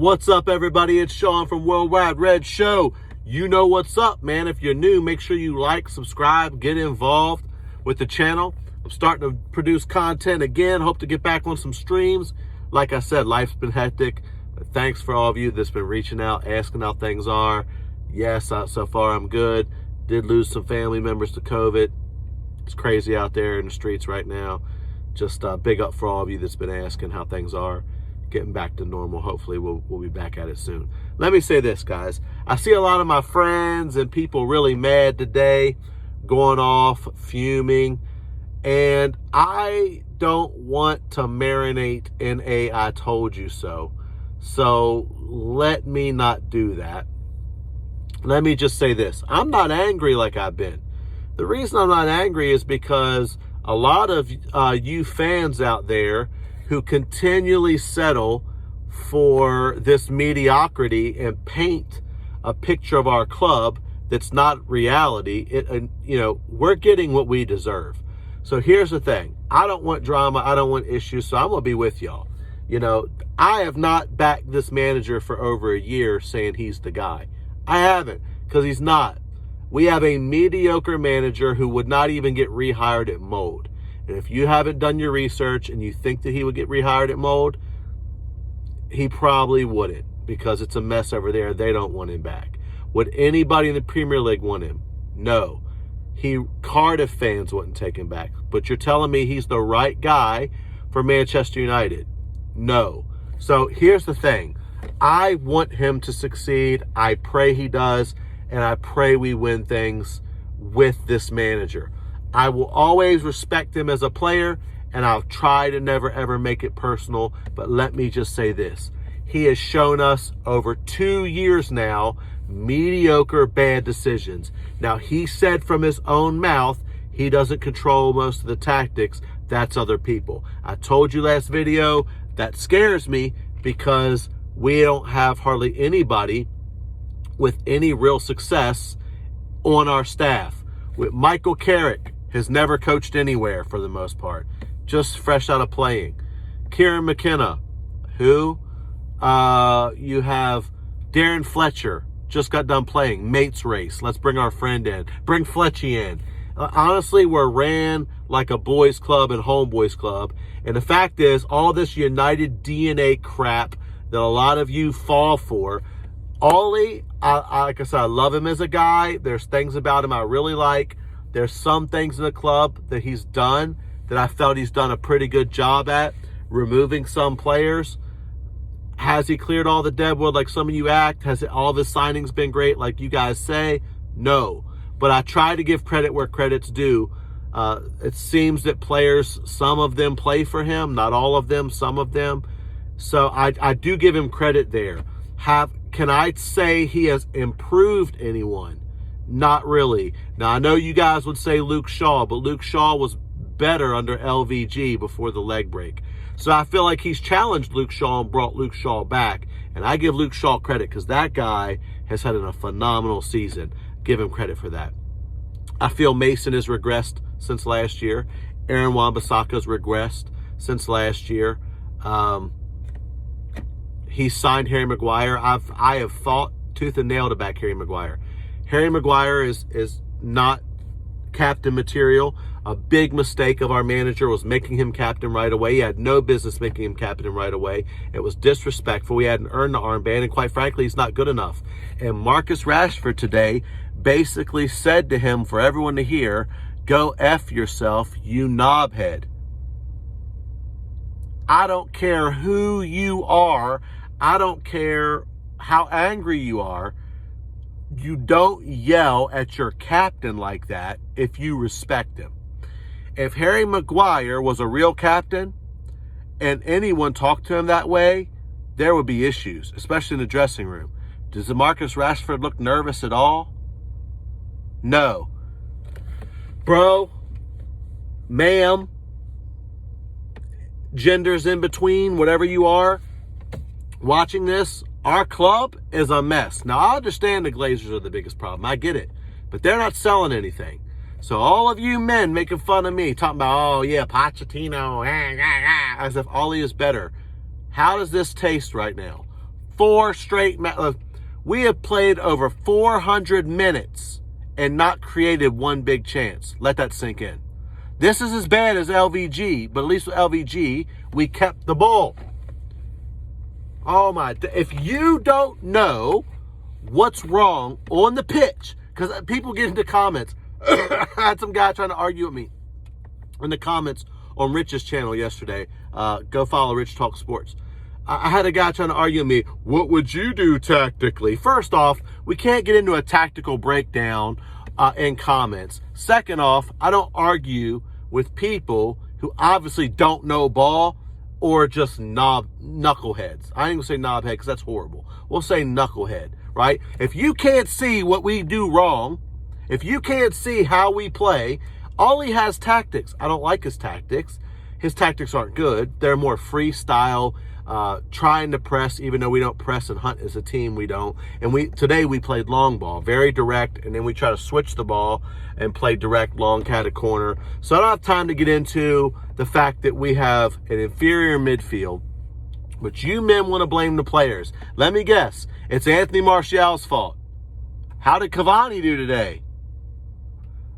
What's up, everybody? It's Sean from Worldwide Red Show. You know what's up, man. If you're new, make sure you like, subscribe, get involved with the channel. I'm starting to produce content again. Hope to get back on some streams. Like I said, life's been hectic. But thanks for all of you that's been reaching out, asking how things are. Yes, so far I'm good. Did lose some family members to COVID. It's crazy out there in the streets right now. Just big up for all of you that's been asking how things are. Getting back to normal. Hopefully we'll be back at it soon. Let me say this, guys. I see a lot of my friends and people really mad today, going off, fuming, and I don't want to marinate in I told you so. So let me not do that. Let me just say this. I'm not angry like I've been. The reason I'm not angry is because a lot of you fans out there who continually settle for this mediocrity and paint a picture of our club that's not reality. We're getting what we deserve. So here's the thing. I don't want drama. I don't want issues. So I'm going to be with y'all. I have not backed this manager for over a year saying he's the guy. I haven't, because he's not. We have a mediocre manager who would not even get rehired at Mold. And if you haven't done your research and you think that he would get rehired at Mold, he probably wouldn't, because it's a mess over there. They don't want him back. Would anybody in the Premier League want him? No. Cardiff fans wouldn't take him back. But you're telling me he's the right guy for Manchester United? No. So here's the thing. I want him to succeed. I pray he does. And I pray we win things with this manager. I will always respect him as a player, and I'll try to never, ever make it personal. But let me just say this. He has shown us over 2 years now mediocre, bad decisions. Now, he said from his own mouth he doesn't control most of the tactics. That's other people. I told you last video, that scares me because we don't have hardly anybody with any real success on our staff. With Michael Carrick, has never coached anywhere for the most part, just fresh out of playing. Kieran McKenna, who you have Darren Fletcher, just got done playing. Mates race. Let's bring our friend in. Bring Fletchy in. Honestly, we're ran like a boys club and homeboys club. And the fact is, all this United DNA crap that a lot of you fall for, Ollie, like I said, I love him as a guy. There's things about him I really like. There's some things in the club that he's done that I felt he's done a pretty good job at, removing some players. Has he cleared all the deadwood like some of you act? Has all of his signings been great like you guys say? No. But I try to give credit where credit's due. It seems that players, some of them play for him, not all of them, some of them. So I do give him credit there. Can I say he has improved anyone? Not really. Now, I know you guys would say Luke Shaw, but Luke Shaw was better under LVG before the leg break. So I feel like he's challenged Luke Shaw and brought Luke Shaw back. And I give Luke Shaw credit because that guy has had a phenomenal season. Give him credit for that. I feel Mason has regressed since last year. Aaron Wan-Bissaka's regressed since last year. He signed Harry Maguire. I have fought tooth and nail to back Harry Maguire. Harry Maguire is not captain material. A big mistake of our manager was making him captain right away. He had no business making him captain right away. It was disrespectful. He hadn't earned the armband, and quite frankly, he's not good enough. And Marcus Rashford today basically said to him, for everyone to hear, go F yourself, you knobhead. I don't care who you are. I don't care how angry you are. You don't yell at your captain like that if you respect him. If Harry Maguire was a real captain and anyone talked to him that way, there would be issues, especially in the dressing room. Does Marcus Rashford look nervous at all? No. Bro, ma'am, genders in between, whatever you are, watching this, our club is a mess. Now, I understand the Glazers are the biggest problem. I get it. But they're not selling anything. So all of you men making fun of me, talking about, oh, yeah, Pochettino, as if Ollie is better. How does this taste right now? 4 straight we have played over 400 minutes and not created one big chance. Let that sink in. This is as bad as LVG, but at least with LVG, we kept the ball. Oh my, if you don't know what's wrong on the pitch, because people get into comments. I had some guy trying to argue with me in the comments on Rich's channel yesterday. Go follow Rich Talk Sports. I had a guy trying to argue with me, what would you do tactically? First off, we can't get into a tactical breakdown in comments. Second off, I don't argue with people who obviously don't know ball or just knuckleheads. I ain't gonna say knobhead because that's horrible. We'll say knucklehead, right? If you can't see what we do wrong, if you can't see how we play, Ollie has tactics. I don't like his tactics. His tactics aren't good. They're more freestyle, trying to press, even though we don't press and hunt as a team, we don't. And today we played long ball, very direct, and then we try to switch the ball and play direct long cat corner. So I don't have time to get into the fact that we have an inferior midfield, but you men want to blame the players. Let me guess, it's Anthony Martial's fault. How did Cavani do today?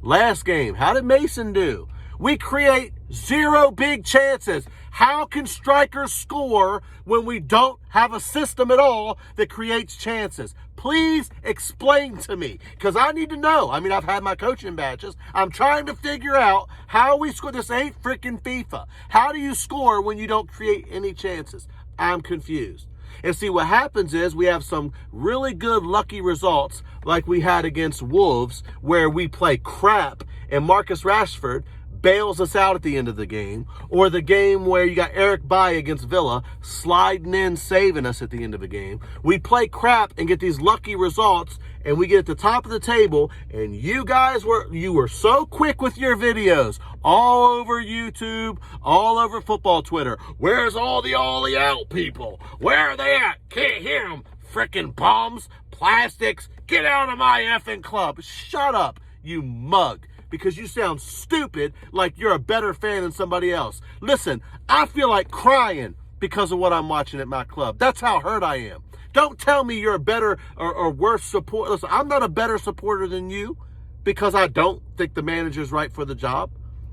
Last game, how did Mason do? We create 0 big chances. How can strikers score when we don't have a system at all that creates chances? Please explain to me, because I need to know. I mean, I've had my coaching badges. I'm trying to figure out how we score. This ain't freaking FIFA. How do you score when you don't create any chances? I'm confused. And see, what happens is we have some really good lucky results like we had against Wolves, where we play crap and Marcus Rashford bails us out at the end of the game, or the game where you got Eric Bailly against Villa sliding in, saving us at the end of the game. We play crap and get these lucky results, and we get at the top of the table, and you guys were so quick with your videos all over YouTube, all over football Twitter. Where's all the Ollie out people? Where are they at? Can't hear them. Frickin' bombs, plastics, get out of my effing club. Shut up, you mug. Because you sound stupid, like you're a better fan than somebody else. Listen, I feel like crying because of what I'm watching at my club. That's how hurt I am. Don't tell me you're a better or worse supporter. Listen, I'm not a better supporter than you because I don't think the manager's right for the job.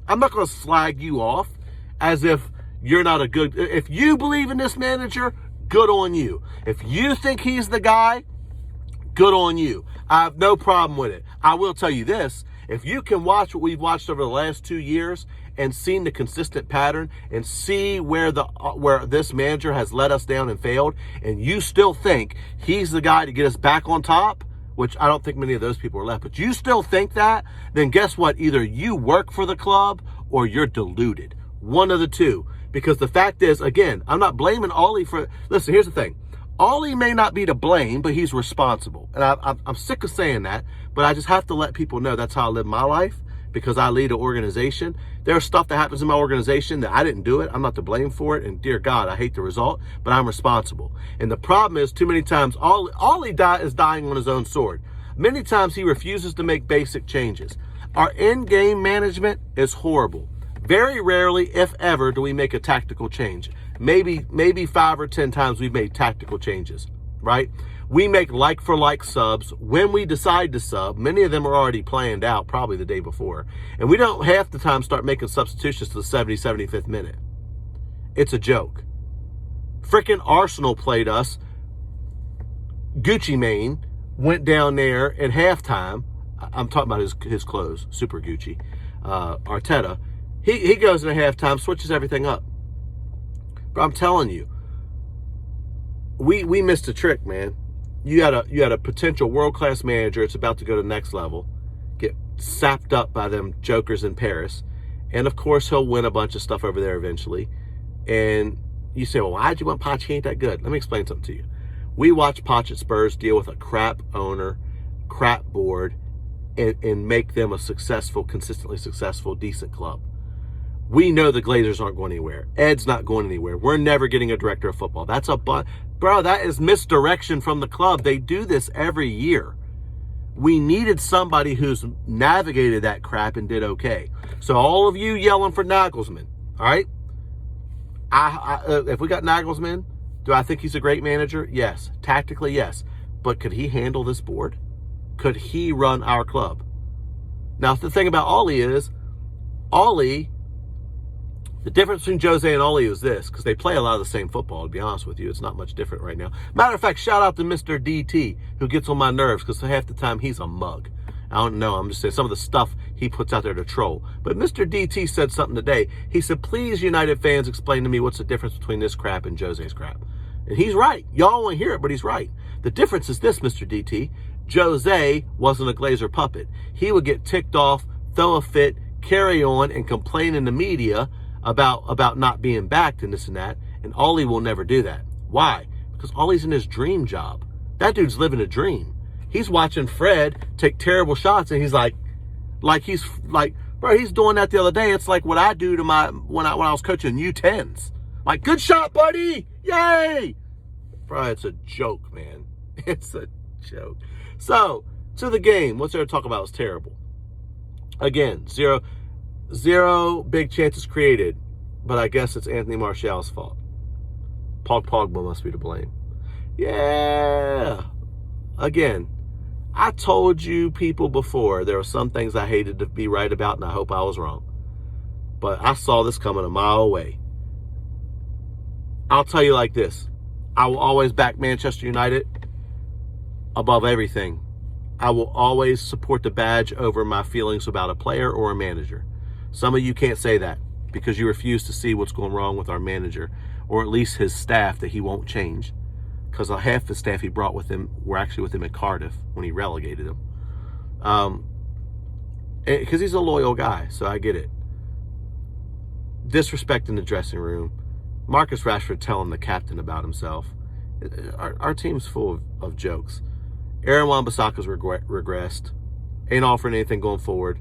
I'm not going to slag you off as if you're not a good... If you believe in this manager, good on you. If you think he's the guy, good on you. I have no problem with it. I will tell you this. If you can watch what we've watched over the last 2 years and seen the consistent pattern and see where this manager has let us down and failed, and you still think he's the guy to get us back on top, which I don't think many of those people are left, but you still think that, then guess what? Either you work for the club or you're deluded. One of the two. Because the fact is, again, I'm not blaming Ollie for... Listen, here's the thing. Ollie may not be to blame, but he's responsible. And I'm sick of saying that, but I just have to let people know that's how I live my life, because I lead an organization. There's stuff that happens in my organization that I didn't do it. I'm not to blame for it. And dear God, I hate the result, but I'm responsible. And the problem is, too many times, Ollie is dying on his own sword. Many times he refuses to make basic changes. Our in-game management is horrible. Very rarely, if ever, do we make a tactical change. Maybe 5 or 10 times we've made tactical changes, right? We make like-for-like subs. When we decide to sub, many of them are already planned out, probably the day before. And we don't half the time start making substitutions to the 70, 75th minute. It's a joke. Frickin' Arsenal played us. Gucci Mane went down there at halftime. I'm talking about his clothes, super Gucci. Arteta. He goes in at halftime, switches everything up. But I'm telling you, we missed a trick, man. You had a potential world-class manager. It's about to go to the next level, get sapped up by them jokers in Paris, and of course he'll win a bunch of stuff over there eventually. And you say, well, why'd you want Poch? He ain't that good. Let me explain something to you. We watched Poch at Spurs deal with a crap owner, crap board, and make them a successful, consistently successful, decent club. We know the Glazers aren't going anywhere. Ed's not going anywhere. We're never getting a director of football. That's bro, that is misdirection from the club. They do this every year. We needed somebody who's navigated that crap and did okay. So all of you yelling for Nagelsmann, all right? If we got Nagelsmann, Do I think he's a great manager? Yes. Tactically, yes. But could he handle this board? Could he run our club? Now, the thing about Ollie is, Ollie, the difference between Jose and Ollie is this, because they play a lot of the same football, to be honest with you. It's not much different right now. Matter of fact, shout out to Mr. DT, who gets on my nerves, because half the time he's a mug. I don't know. I'm just saying some of the stuff he puts out there to troll. But Mr. DT said something today. He said, please, United fans, explain to me what's the difference between this crap and Jose's crap. And he's right. Y'all won't hear it, but he's right. The difference is this, Mr. DT. Jose wasn't a Glazer puppet. He would get ticked off, throw a fit, carry on, and complain in the media about not being backed and this and that. And Ollie will never do that. Why? Because Ollie's in his dream job. That dude's living a dream. He's watching Fred take terrible shots, and he's like, bro, he's doing that the other day. It's like what I do to when I was coaching U10s. Like, good shot, buddy! Yay! Bro, it's a joke, man. It's a joke. So, to the game. What's there to talk about? It's terrible. Again, zero big chances created, but I guess it's Anthony Martial's fault. Paul Pogba must be to blame. Yeah. Again, I told you people before there were some things I hated to be right about, and I hope I was wrong. But I saw this coming a mile away. I'll tell you like this. I will always back Manchester United above everything. I will always support the badge over my feelings about a player or a manager. Some of you can't say that because you refuse to see what's going wrong with our manager, or at least his staff that he won't change. Because half the staff he brought with him were actually with him at Cardiff when he relegated him. Because he's a loyal guy, so I get it. Disrespect in the dressing room. Marcus Rashford telling the captain about himself. Our team's full of jokes. Aaron Wan-Bissaka's regressed. Ain't offering anything going forward.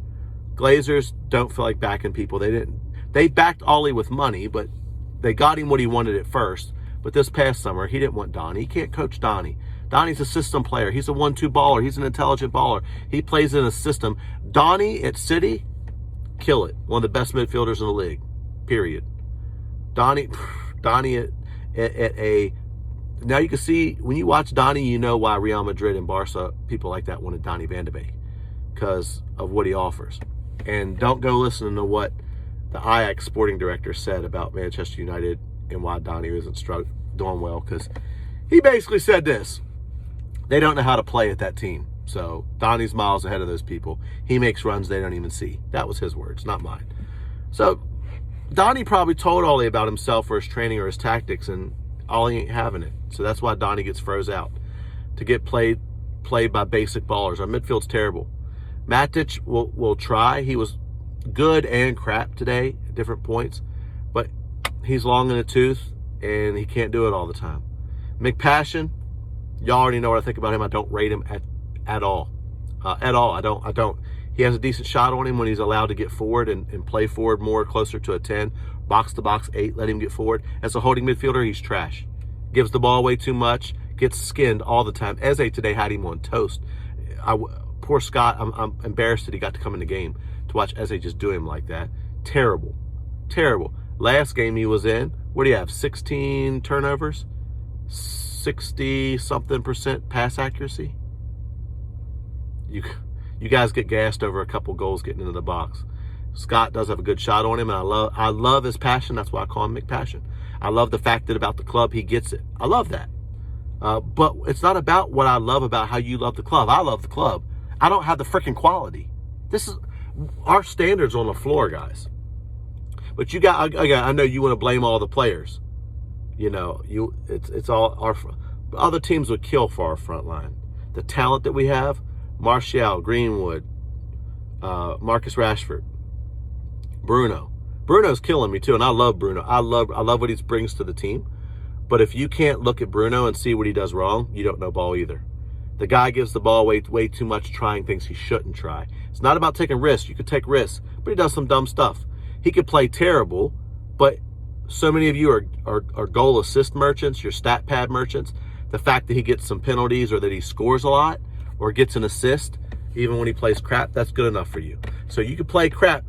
Glazers don't feel like backing people. They backed Ollie with money, but they got him what he wanted at first. But this past summer, he didn't want Donnie. He can't coach Donnie. Donnie's a system player. He's a 1-2 baller. He's an intelligent baller. He plays in a system. Donnie at City, kill it. One of the best midfielders in the league, period. Donnie at a... Now you can see, when you watch Donnie, you know why Real Madrid and Barca, people like that, wanted Donnie van de Beek. Because of what he offers. And don't go listening to what the Ajax sporting director said about Manchester United and why Donnie isn't doing well. Because he basically said this. They don't know how to play at that team. So Donnie's miles ahead of those people. He makes runs they don't even see. That was his words, not mine. So Donnie probably told Ollie about himself or his training or his tactics, and Ollie ain't having it. So that's why Donnie gets froze out. To get played by basic ballers. Our midfield's terrible. Matic will try. He was good and crap today at different points, but he's long in the tooth, and he can't do it all the time. McPassion, y'all already know what I think about him. I don't rate him at all. At all. I don't. He has a decent shot on him when he's allowed to get forward and play forward more, closer to a 10. Box-to-box 8, let him get forward. As a holding midfielder, he's trash. Gives the ball away too much, gets skinned all the time. Eze today had him on toast. Poor Scott, I'm embarrassed that he got to come in the game to watch Eze just do him like that. Terrible. Terrible. Last game he was in, what do you have, 16 turnovers? 60-something% pass accuracy? You guys get gassed over a couple goals getting into the box. Scott does have a good shot on him, and I love his passion. That's why I call him McPassion. I love the fact that about the club, he gets it. I love that. But it's not about what I love about how you love the club. I love the club. I don't have the freaking quality. This is our standards on the floor, guys. But you got, I know you want to blame all the players. You know, it's all our other teams would kill for our front line. The talent that we have, Martial, Greenwood, Marcus Rashford, Bruno. Bruno's killing me too, and I love Bruno. I love what he brings to the team. But if you can't look at Bruno and see what he does wrong, you don't know ball either. The guy gives the ball way too much, trying things he shouldn't try. It's not about taking risks. You could take risks, but he does some dumb stuff. He could play terrible, but so many of you are goal assist merchants, you're stat pad merchants. The fact that he gets some penalties or that he scores a lot or gets an assist, even when he plays crap, that's good enough for you. So you could play crap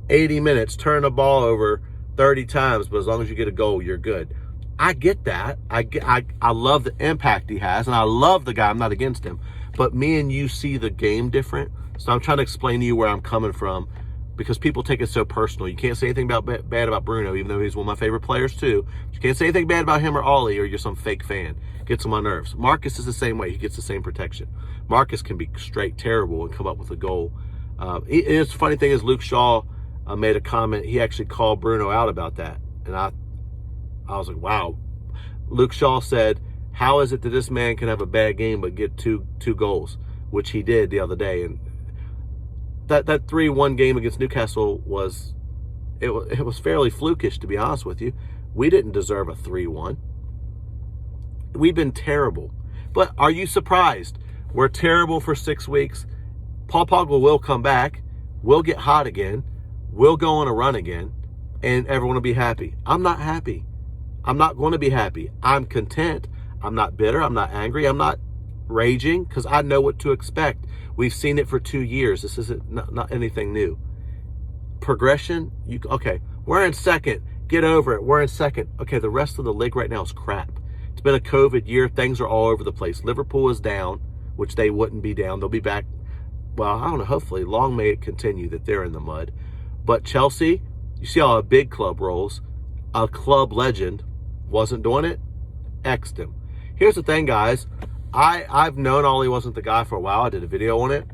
80 minutes, turn the ball over 30 times, but as long as you get a goal, you're good. I get that. I love the impact he has, and I love the guy. I'm not against him. But me and you see the game different. So I'm trying to explain to you where I'm coming from, because people take it so personal. You can't say anything bad about Bruno, even though he's one of my favorite players too. You can't say anything bad about him or Ollie, or you're some fake fan. Gets on my nerves. Marcus is the same way. He gets the same protection. Marcus can be straight terrible and come up with a goal. It's the funny thing is Luke Shaw made a comment. He actually called Bruno out about that. And I was like, wow. Luke Shaw said, how is it that this man can have a bad game but get two goals, which he did the other day? And that 3-1 game against Newcastle was fairly flukish, to be honest with you. We didn't deserve a 3-1. We've been terrible. But are you surprised? We're terrible for 6 weeks. Paul Pogba will come back. We'll get hot again. We'll go on a run again. And everyone will be happy. I'm not happy. I'm not going to be happy. I'm content. I'm not bitter. I'm not angry. I'm not raging, because I know what to expect. We've seen it for 2 years. This isn't not anything new. Progression, okay, we're in second. Get over it. We're in second. Okay, the rest of the league right now is crap. It's been a COVID year. Things are all over the place. Liverpool is down, which they wouldn't be down. They'll be back. Well, I don't know. Hopefully, long may it continue that they're in the mud. But Chelsea, you see how a big club rolls. A club legend wasn't doing it. X'd him. Here's the thing, guys. I've known Ollie wasn't the guy for a while. I did a video on it.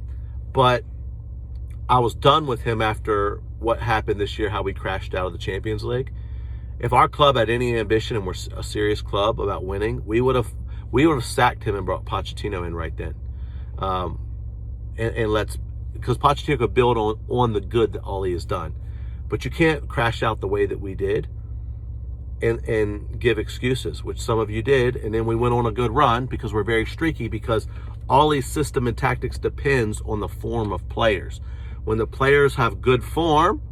But I was done with him after what happened this year, how we crashed out of the Champions League. If our club had any ambition and we're a serious club about winning, we would have sacked him and brought Pochettino in right then. Because Pochettino could build on the good that Ollie has done. But you can't crash out the way that we did and give excuses, which some of you did. And then we went on a good run because we're very streaky, because Ollie's system and tactics depends on the form of players. When the players have good form,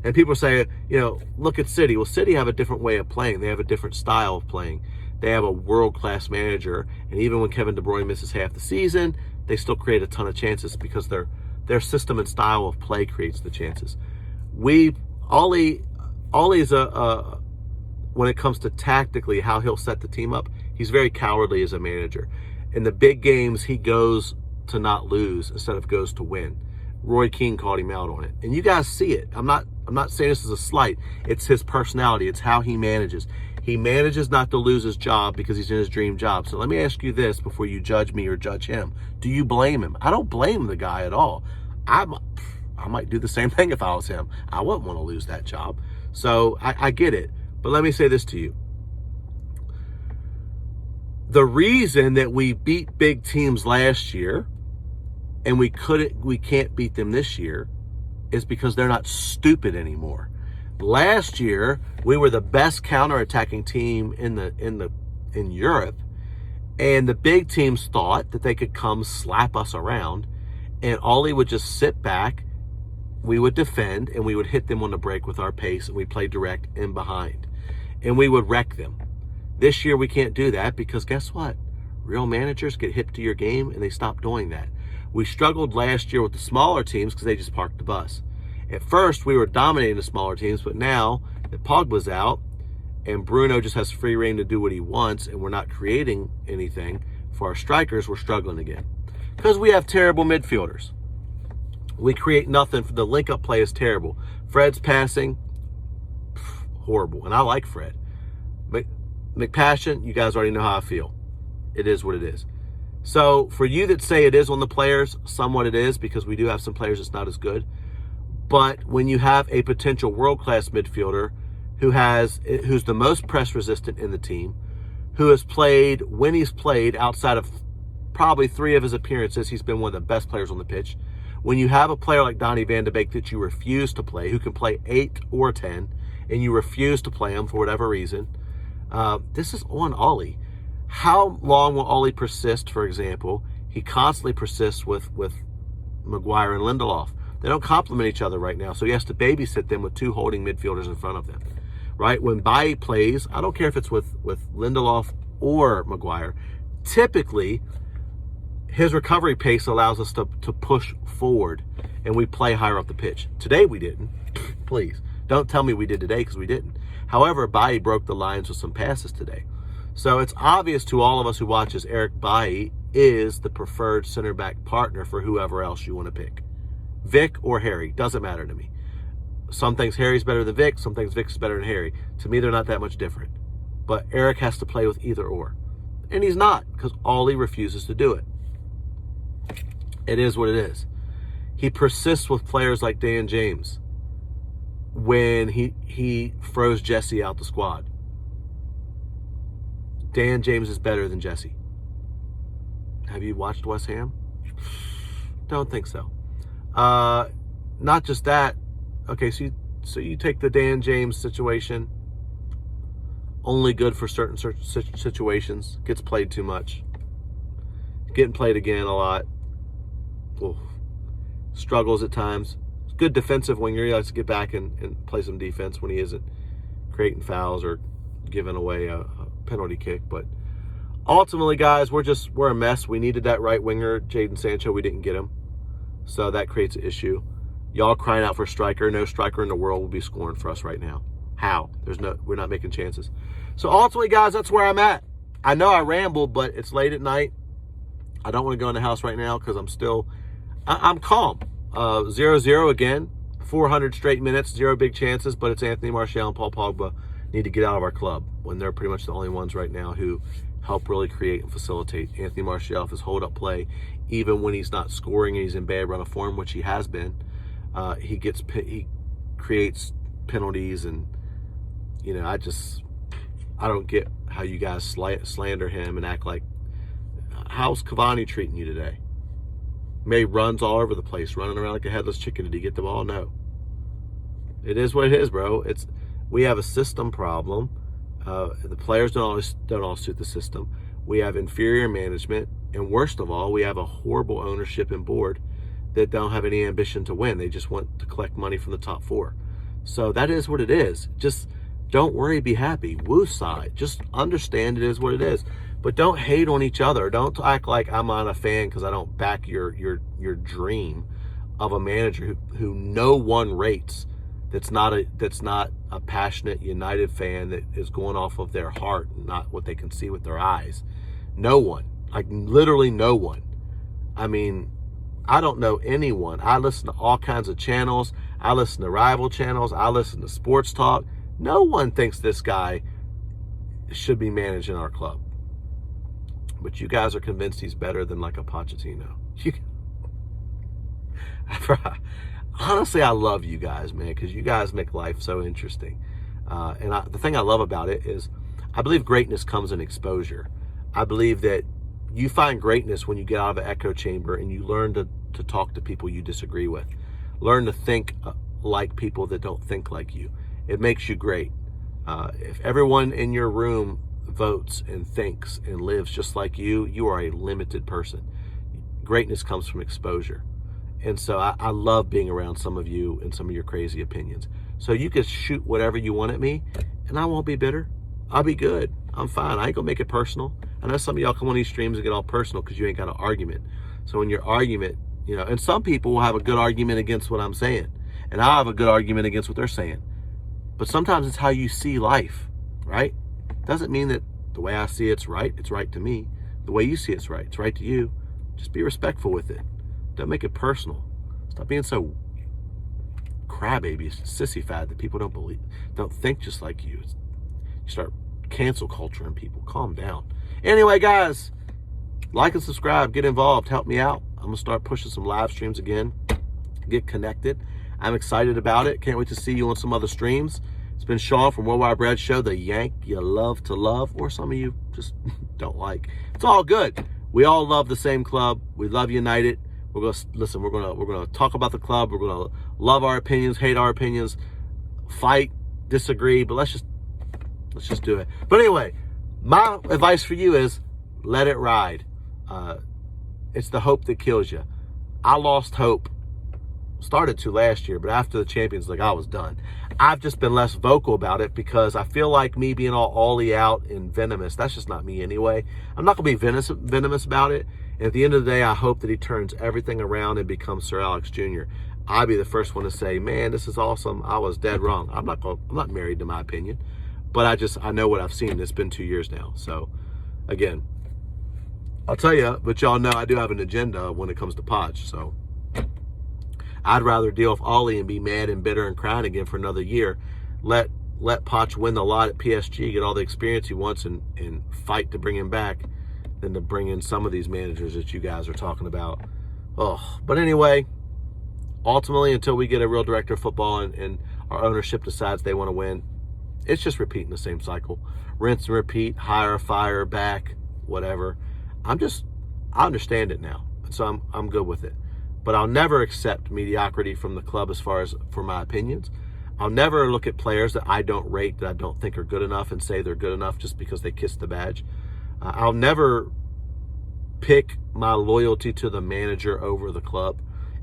and people say, look at City. Well, City have a different way of playing. They have a different style of playing. They have a world-class manager. And even when Kevin De Bruyne misses half the season, they still create a ton of chances because their system and style of play creates the chances. Ollie's when it comes to tactically how he'll set the team up, he's very cowardly as a manager. In the big games, he goes to not lose instead of goes to win. Roy Keane called him out on it. And you guys see it. I'm not saying this as a slight. It's his personality. It's how he manages. He manages not to lose his job because he's in his dream job. So let me ask you this before you judge me or judge him. Do you blame him? I don't blame the guy at all. I might do the same thing if I was him. I wouldn't want to lose that job. So I get it. But let me say this to you. The reason that we beat big teams last year and we can't beat them this year is because they're not stupid anymore. Last year, we were the best counterattacking team in Europe, and the big teams thought that they could come slap us around, and Ollie would just sit back, we would defend, and we would hit them on the break with our pace, and we play direct in behind, and we would wreck them. This year, we can't do that because guess what? Real managers get hip to your game, and they stop doing that. We struggled last year with the smaller teams because they just parked the bus. At first, we were dominating the smaller teams, but now that Pogba's out and Bruno just has free reign to do what he wants and we're not creating anything for our strikers, we're struggling again. Because we have terrible midfielders. We create nothing. The link-up play is terrible. Fred's passing, horrible. And I like Fred. McPassion, you guys already know how I feel. It is what it is. So for you that say it is on the players, somewhat it is, because we do have some players that's not as good. But when you have a potential world-class midfielder who's the most press resistant in the team, who has played, when he's played, outside of probably 3 of his appearances, he's been one of the best players on the pitch. When you have a player like Donny van de Beek that you refuse to play, who can play 8 or 10, and you refuse to play him for whatever reason, this is on Ollie. How long will Ollie persist, for example? He constantly persists with Maguire and Lindelof. They don't complement each other right now, so he has to babysit them with 2 holding midfielders in front of them, right? When Bailly plays, I don't care if it's with Lindelof or Maguire, typically his recovery pace allows us to push forward and we play higher up the pitch. Today we didn't. Please. Don't tell me we did today, because we didn't. However, Bailly broke the lines with some passes today. So it's obvious to all of us who watches Eric Bailly is the preferred center back partner for whoever else you want to pick. Vic or Harry, doesn't matter to me. Some things Harry's better than Vic, some things Vic's better than Harry. To me, they're not that much different. But Eric has to play with either or. And he's not, because Ollie refuses to do it. It is what it is. He persists with players like Dan James when he froze Jesse out the squad. Dan James is better than Jesse. Have you watched West Ham? Don't think so. Not just that. Okay, so you take the Dan James situation, only good for certain situations, gets played too much, getting played again a lot, oof. Struggles at times. Good defensive winger, he likes to get back and play some defense when he isn't creating fouls or giving away a penalty kick. But ultimately, guys, we're a mess. We needed that right winger, Jadon Sancho. We didn't get him, so that creates an issue. Y'all crying out for a striker. No striker in the world will be scoring for us right now. How? We're not making chances. So ultimately, guys, that's where I'm at. I know I rambled, but it's late at night. I don't want to go in the house right now because I'm calm. 0-0 again. 400 straight minutes, 0 big chances, but it's Anthony Martial and Paul Pogba need to get out of our club when they're pretty much the only ones right now who help really create and facilitate. Anthony Martial, his hold-up play, even when he's not scoring and he's in bad run of form, which he has been, he creates penalties, and I don't get how you guys slander him and act like, how's Cavani treating you today? May runs all over the place, running around like a headless chicken. Did he get the ball? No. It is what it is, bro. We have a system problem. The players don't all suit the system. We have inferior management, and worst of all, we have a horrible ownership and board that don't have any ambition to win. They just want to collect money from the top four. So that is what it is. Just don't worry, be happy. Woosah. Just understand it is what it is. But don't hate on each other. Don't act like I'm not a fan because I don't back your dream of a manager who no one rates. That's not a passionate United fan that is going off of their heart, not what they can see with their eyes. No one. Like literally no one. I mean, I don't know anyone. I listen to all kinds of channels. I listen to rival channels. I listen to sports talk. No one thinks this guy should be managing our club. But you guys are convinced he's better than like a Pochettino. Honestly, I love you guys, man, because you guys make life so interesting. The thing I love about it is I believe greatness comes in exposure. I believe that you find greatness when you get out of an echo chamber and you learn to talk to people you disagree with. Learn to think like people that don't think like you. It makes you great. If everyone in your room votes and thinks and lives just like you, you are a limited person. Greatness comes from exposure. And so I love being around some of you and some of your crazy opinions. So you can shoot whatever you want at me, and I won't be bitter. I'll be good. I'm fine. I ain't gonna make it personal. I know some of y'all come on these streams and get all personal because you ain't got an argument. So in your argument, and some people will have a good argument against what I'm saying, and I'll have a good argument against what they're saying. But sometimes it's how you see life, right? Doesn't mean that the way I see it's right to me. The way you see it's right to you. Just be respectful with it. Don't make it personal. Stop being so crybaby, sissy-fad that people don't think just like you. You start cancel culture in people. Calm down. Anyway, guys, like and subscribe. Get involved. Help me out. I'm going to start pushing some live streams again. Get connected. I'm excited about it. Can't wait to see you on some other streams. It's been Sean from Worldwide Bread Show, the Yank you love to love, or some of you just don't like. It's all good. We all love the same club. We love United. We're gonna talk about the club. We're gonna love our opinions, hate our opinions, fight, disagree, but let's just do it. But anyway, my advice for you is let it ride. It's the hope that kills you. I lost hope. Started to last year, but after the Champions League, I was done. I've just been less vocal about it because I feel like me being all Ollie out and venomous, that's just not me anyway. I'm not going to be venomous about it. And at the end of the day, I hope that he turns everything around and becomes Sir Alex Jr. I'd be the first one to say, man, this is awesome. I was dead wrong. I'm not married to my opinion, but I know what I've seen. It's been 2 years now. So again, I'll tell you, but y'all know I do have an agenda when it comes to Poch. So I'd rather deal with Ollie and be mad and bitter and crying again for another year. Let Poch win the lot at PSG, get all the experience he wants, and fight to bring him back, than to bring in some of these managers that you guys are talking about. Oh, but anyway, ultimately, until we get a real director of football and our ownership decides they want to win, it's just repeating the same cycle. Rinse and repeat, hire, fire, back, whatever. I understand it now, so I'm good with it. But I'll never accept mediocrity from the club as far as for my opinions. I'll never look at players that I don't rate, that I don't think are good enough, and say they're good enough just because they kissed the badge. I'll never pick my loyalty to the manager over the club.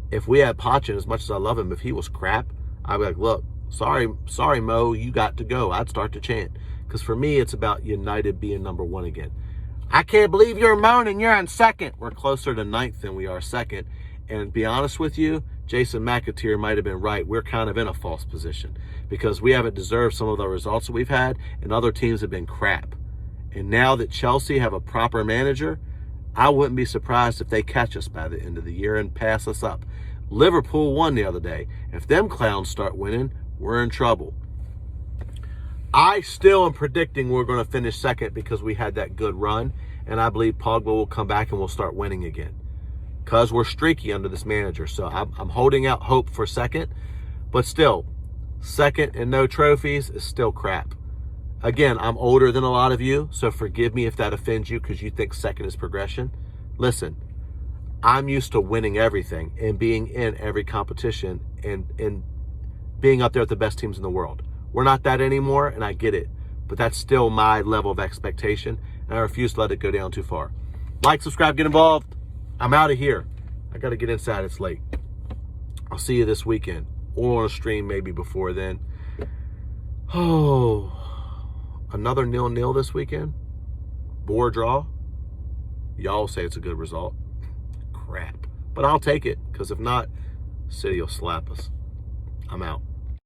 If we had Poch, as much as I love him, if he was crap, I'd be like, look, sorry, Mo, you got to go. I'd start to chant. Because for me, it's about United being number one again. I can't believe you're moaning. You're in second. We're closer to ninth than we are second. And to be honest with you, Jason McAteer might have been right. We're kind of in a false position because we haven't deserved some of the results that we've had, and other teams have been crap. And now that Chelsea have a proper manager, I wouldn't be surprised if they catch us by the end of the year and pass us up. Liverpool won the other day. If them clowns start winning, we're in trouble. I still am predicting we're going to finish second because we had that good run, and I believe Pogba will come back and we'll start winning again because we're streaky under this manager. So I'm holding out hope for second, but still, second and no trophies is still crap. Again, I'm older than a lot of you, so forgive me if that offends you because you think second is progression. Listen, I'm used to winning everything and being in every competition and being up there with the best teams in the world. We're not that anymore, and I get it, but that's still my level of expectation, and I refuse to let it go down too far. Like, subscribe, get involved. I'm out of here. I got to get inside. It's late. I'll see you this weekend or on a stream maybe before then. Oh, another 0-0 this weekend? Bore draw? Y'all say it's a good result. Crap. But I'll take it, because if not, City will slap us. I'm out.